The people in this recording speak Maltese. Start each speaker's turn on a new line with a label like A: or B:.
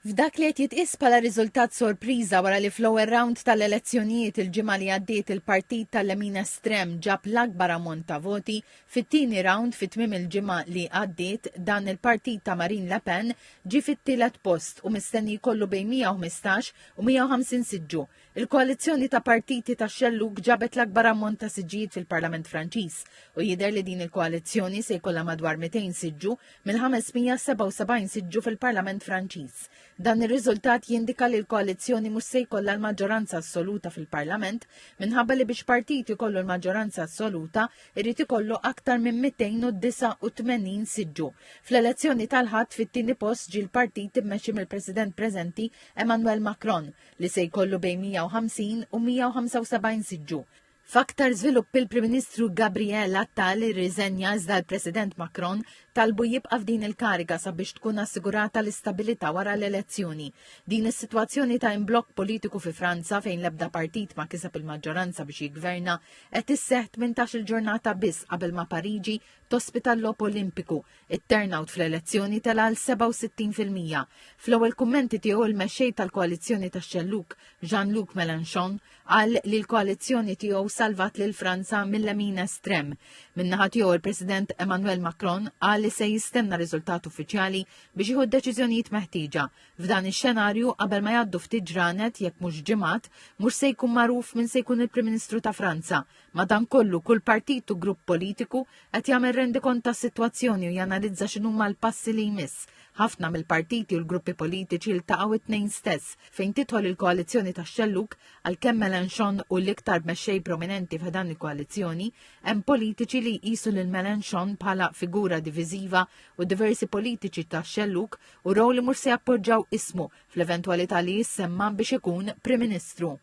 A: F'dak li qed jitqies bħala riżultat sorpriża wara li fl-ewwel round tal-elezzjonijiet il-ġimgħa li għaddiet il-partit tal-Lemin Estrem ġab l-akbar ammont ta' voti, fit-tieni round fit-tmiem il-ġimgħa li għaddiet dan il-partit ta' Marine Le Pen ġie fit-tielet post u mistenni jkollu bejn 115 u 150 siġġu. Il-koalizzjoni ta' partiti ta' Xelluk ġabet l-akbar ammont ta' siġġijiet fil-Parlament Franċiż u jidher li din il-koalizzjoni se jkollha madwar 200 siġġu mill-577 siġġu fil-Parlament Franċiż. Dan ir-riżultat jindika li l-koalizzjoni mhux se jkollha l-maġġoranza assoluta fil-Parlament minħabba li biex partit ikollu l-maġġoranza assoluta irid ikollu aktar minn 289 siġġu. Fl-elezzjoni tal-ħadd fit-tieni post ġie l-partit immexxi mill-President preżenti Emmanuel Macron li se jkollu bejn 150 u 175 siġġu. F'aktar żvilupp il-Prim Ministru Gabriel Attal irriżenja iżda l-President Macron talbu jibqa' f'din il-kariga sabiex tkun assigurata l-istabilità wara l-elezzjoni. Din is-sitwazzjoni ta' imblokk politiku fi Franza fejn l-ebda partit ma kiseb il-maġġoranza biex jiggverna qed isseħħ 18 il-ġurnata biss qabel ma Pariġi tospita l-logħob Olimpiku. It-turnout fl-elezzjoni tela għal 67%. Fl-ewwel kummenti tiegħu l-mexxej tal-koalizzjoni tax-Xelluk Jean-Luc Mélenchon qal li l-koalizzjoni tiegħu salvat lil Franza mill-Lemin Estrem. Min-naħa tiegħu il-President Emmanuel Macron qal li se jistenna riżultat uffiċjali biex jieħu d-deċiżjonijiet meħtieġa. F'dan ix-xenarju qabel ma jgħaddu ftit ġranet jekk mhux ġimgħat mhux se jkun magħruf min se jkun il-Prim Ministru ta' Franza. Madankollu kull partit u grupp politiku qed jagħmel rendikont tas-sitwazzjoni u janalizza x'inhuma l-passi li jmiss. Ħafna mill-partiti u l-gruppi politiċi iltaqgħu it-tnejn stess fejn tidħol il-koalizzjoni tax-Xelluk għalkemm Mélenchon u l-iktar mexxej prominenti f'dan il-koalizzjoni hemm politiċi li jqisu lil Mélenchon bħala figura diviżiva u diversi politiċi tax-Xelluk u raw li mhux se jappoġġjaw ismu fl-eventwalità li jissemma biex ikun Prim Ministru.